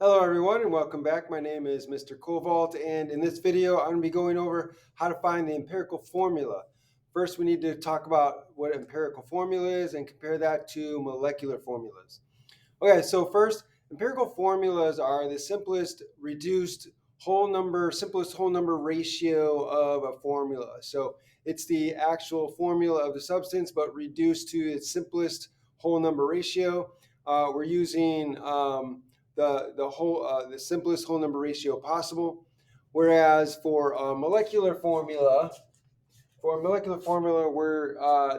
Hello everyone and welcome back. My name is Mr. Cobalt, and in this video I'm going to be going over how to find the empirical formula. First we need to talk about what empirical formula is and compare that to molecular formulas. Okay, so first, empirical formulas are the simplest whole number ratio of a formula. So it's the actual formula of the substance, but reduced to its simplest whole number ratio. We're using the simplest whole number ratio possible. Whereas for a molecular formula, where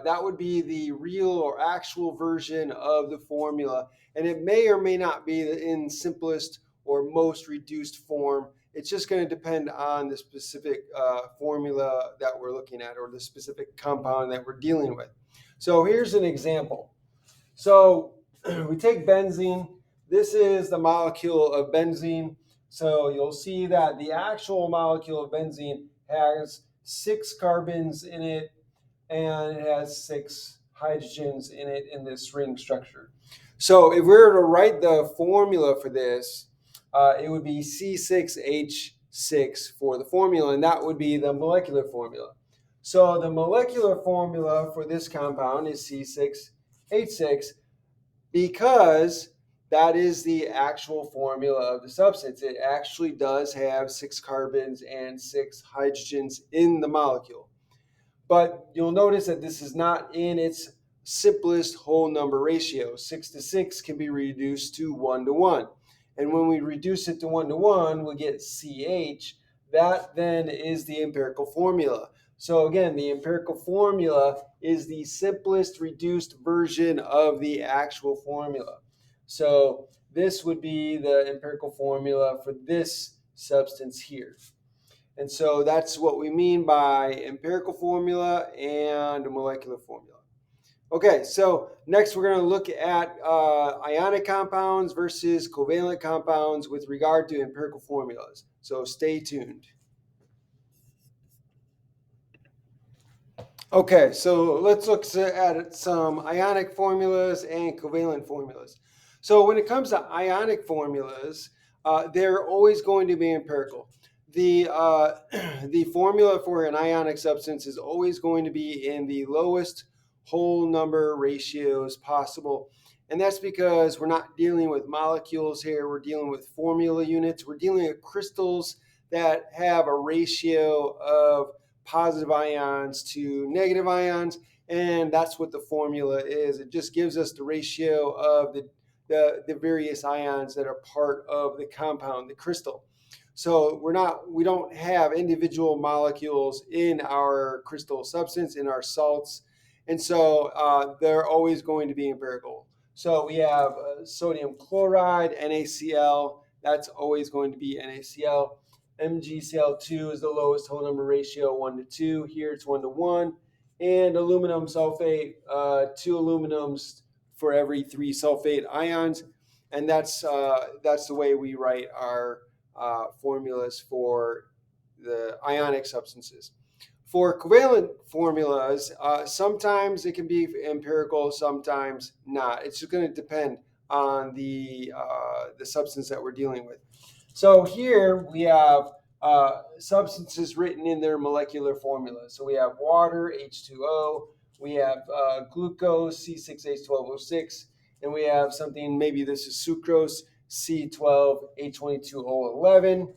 that would be the real or actual version of the formula, and it may or may not be in simplest or most reduced form. It's just going to depend on the specific formula that we're looking at or the specific compound that we're dealing with. So here's an example. So we take benzene. This is the molecule of benzene. So you'll see that the actual molecule of benzene has 6 carbons in it, and it has 6 hydrogens in it in this ring structure. So if we were to write the formula for this, it would be C6H6 for the formula, and that would be the molecular formula. So the molecular formula for this compound is C6H6 because that is the actual formula of the substance. It actually does have 6 carbons and 6 hydrogens in the molecule. But you'll notice that this is not in its simplest whole number ratio. 6 to 6 can be reduced to 1 to 1. And when we reduce it to 1 to 1, we get CH. That then is the empirical formula. So again, the empirical formula is the simplest reduced version of the actual formula. So this would be the empirical formula for this substance here. And so that's what we mean by empirical formula and molecular formula. Okay, so next we're going to look at ionic compounds versus covalent compounds with regard to empirical formulas. So stay tuned. Okay, so let's look at some ionic formulas and covalent formulas. So when it comes to ionic formulas, they're always going to be empirical. The, the formula for an ionic substance is always going to be in the lowest whole number ratios possible. And that's because we're not dealing with molecules here, we're dealing with formula units, we're dealing with crystals that have a ratio of positive ions to negative ions, and that's what the formula is. It just gives us the ratio of the various ions that are part of the compound, the crystal. So we don't have individual molecules in our crystal substance, in our salts, and so they're always going to be empirical. So we have sodium chloride, NaCl. That's always going to be NaCl. MgCl2 is the lowest whole number ratio, 1 to 2. Here it's 1 to 1. And aluminum sulfate, 2 aluminums for every 3 sulfate ions. And that's the way we write our formulas for the ionic substances. For covalent formulas, sometimes it can be empirical, sometimes not. It's just going to depend on the substance that we're dealing with. So here we have substances written in their molecular formula. So we have water, H2O, we have glucose, C6H12O6, and we have something, maybe this is sucrose, C12H22O11.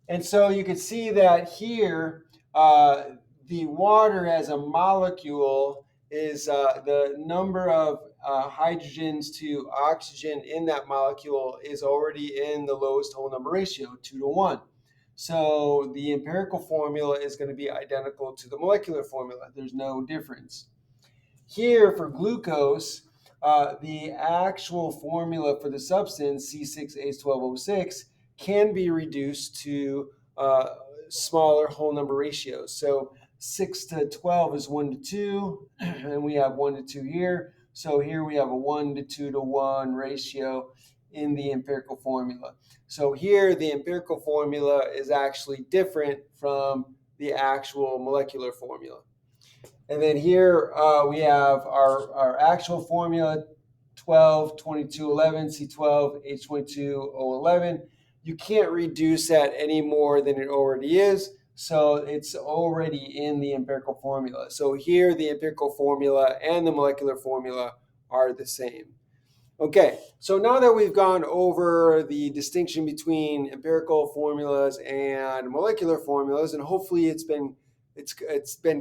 And so you can see that here, the water as a molecule is the number of hydrogens to oxygen in that molecule is already in the lowest whole number ratio, 2 to 1. So the empirical formula is going to be identical to the molecular formula. There's no difference. Here for glucose, the actual formula for the substance, C6H12O6, can be reduced to smaller whole number ratios. So 6 to 12 is 1 to 2, and we have 1 to 2 here. So here we have a 1 to 2 to 1 ratio in the empirical formula. So here the empirical formula is actually different from the actual molecular formula. And then here we have our actual formula, 12, 22, 11, C12, H22, O11. You can't reduce that any more than it already is. So it's already in the empirical formula. So here the empirical formula and the molecular formula are the same. Okay, so now that we've gone over the distinction between empirical formulas and molecular formulas, and hopefully it's been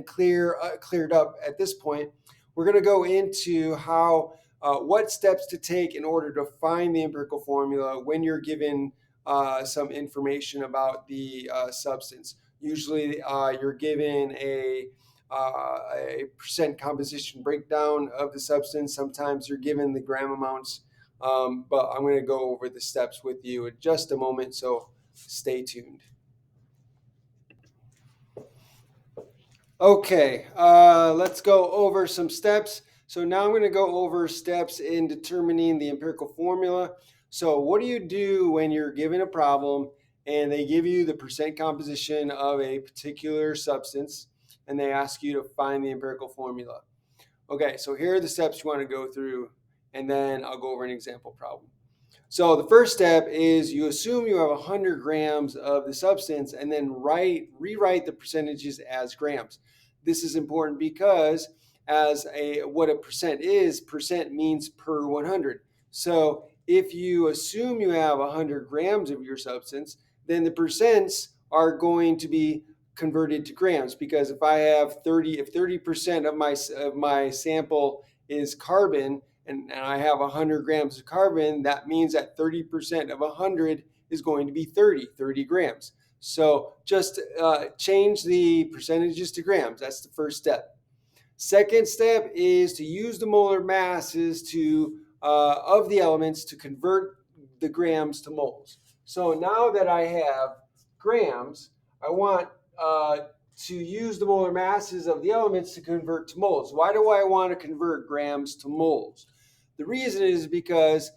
cleared up at this point, we're going to go into how what steps to take in order to find the empirical formula when you're given some information about the substance. Usually, you're given a percent composition breakdown of the substance. Sometimes you're given the gram amounts, but I'm going to go over the steps with you in just a moment, so stay tuned. Okay, let's go over some steps. So now I'm going to go over steps in determining the empirical formula. So what do you do when you're given a problem and they give you the percent composition of a particular substance and they ask you to find the empirical formula? Okay, so here are the steps you want to go through, and then I'll go over an example problem. So the first step is you assume you have 100 grams of the substance and then rewrite the percentages as grams. This is important because what a percent means per 100. So if you assume you have 100 grams of your substance, then the percents are going to be converted to grams, because if if 30% of my sample is carbon, and I have 100 grams of carbon, that means that 30% of 100 is going to be 30 grams. So just change the percentages to grams. That's the first step. Second step is to use the molar masses of the elements to convert the grams to moles. So now that I have grams, I want to use the molar masses of the elements to convert to moles. Why do I want to convert grams to moles? The reason is because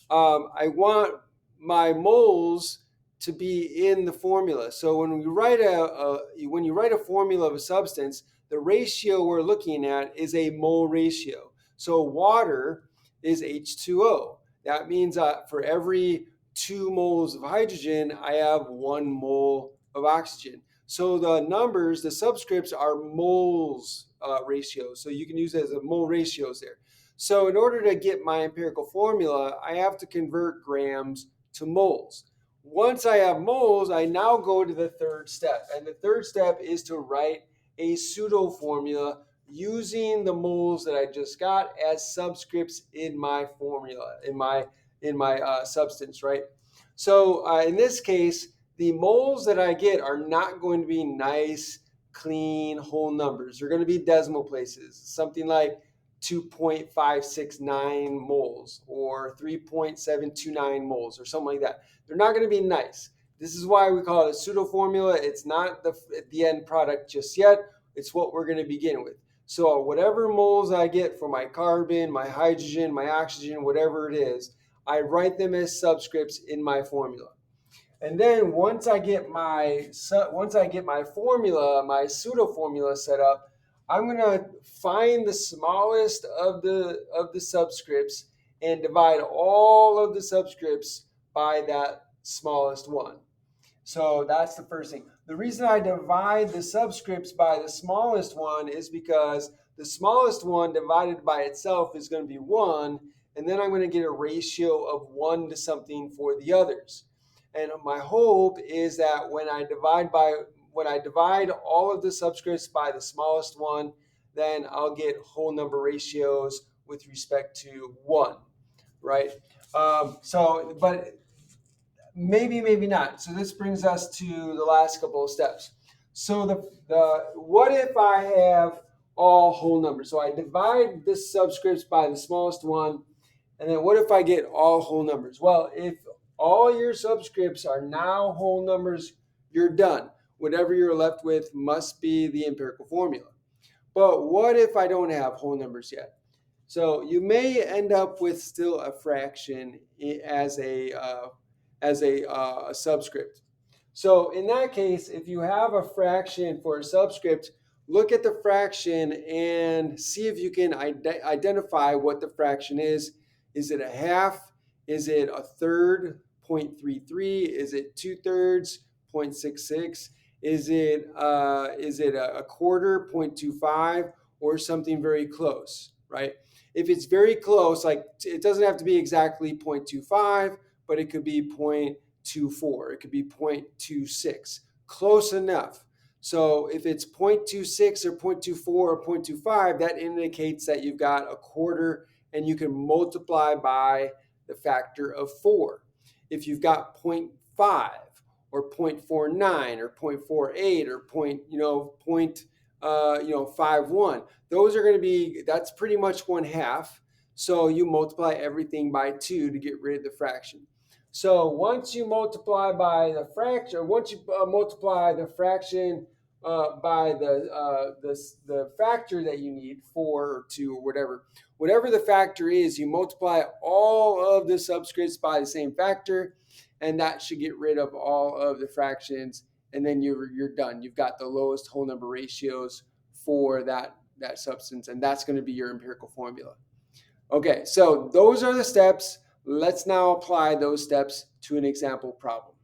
I want my moles to be in the formula. So when you write a formula of a substance, the ratio we're looking at is a mole ratio. So water is H2O. That means for every 2 moles of hydrogen, I have 1 mole of oxygen. So the numbers, the subscripts are moles ratios. So you can use it as a mole ratios there. So in order to get my empirical formula, I have to convert grams to moles. Once I have moles, I now go to the third step. And the third step is to write a pseudo formula using the moles that I just got as subscripts in my formula, in my substance, right? So in this case, the moles that I get are not going to be nice, clean, whole numbers. They're going to be decimal places, something like 2.569 moles or 3.729 moles or something like that. They're not going to be nice. This is why we call it a pseudo formula. It's not the end product just yet. It's what we're going to begin with. So whatever moles I get for my carbon, my hydrogen, my oxygen, whatever it is, I write them as subscripts in my formula. And then once I get my formula, my pseudo formula set up, I'm going to find the smallest of the subscripts and divide all of the subscripts by that smallest one. So that's the first thing. The reason I divide the subscripts by the smallest one is because the smallest one divided by itself is going to be 1, and then I'm going to get a ratio of 1 to something for the others. And my hope is that when I divide all of the subscripts by the smallest one, then I'll get whole number ratios with respect to 1, right? But maybe not. So this brings us to the last couple of steps. So the what if I have all whole numbers? So I divide the subscripts by the smallest one, and then what if I get all whole numbers? Well, if all your subscripts are now whole numbers, you're done. Whatever you're left with must be the empirical formula. But what if I don't have whole numbers yet? So you may end up with still a fraction as a subscript. So in that case, if you have a fraction for a subscript, look at the fraction and see if you can identify what the fraction is. Is it a half? Is it a third? 0.33? Is it 2/3? 0.66? Is it a quarter? 0.25? Or something very close, right? If it's very close, like it doesn't have to be exactly 0.25, but it could be 0.24. It could be 0.26. Close enough. So if it's 0.26 or 0.24 or 0.25, that indicates that you've got a quarter and you can multiply by the factor of 4. If you've got 0.5 or 0.49 or 0.48 or point 51, those are going to be, that's pretty much 1/2. So you multiply everything by 2 to get rid of the fraction. So once you multiply by the fraction, or once you multiply the fraction by the factor that you need, 4 or 2 or whatever the factor is, you multiply all of the subscripts by the same factor, and that should get rid of all of the fractions, and then you're done. You've got the lowest whole number ratios for that substance, and that's going to be your empirical formula. Okay, so those are the steps. Let's now apply those steps to an example problem.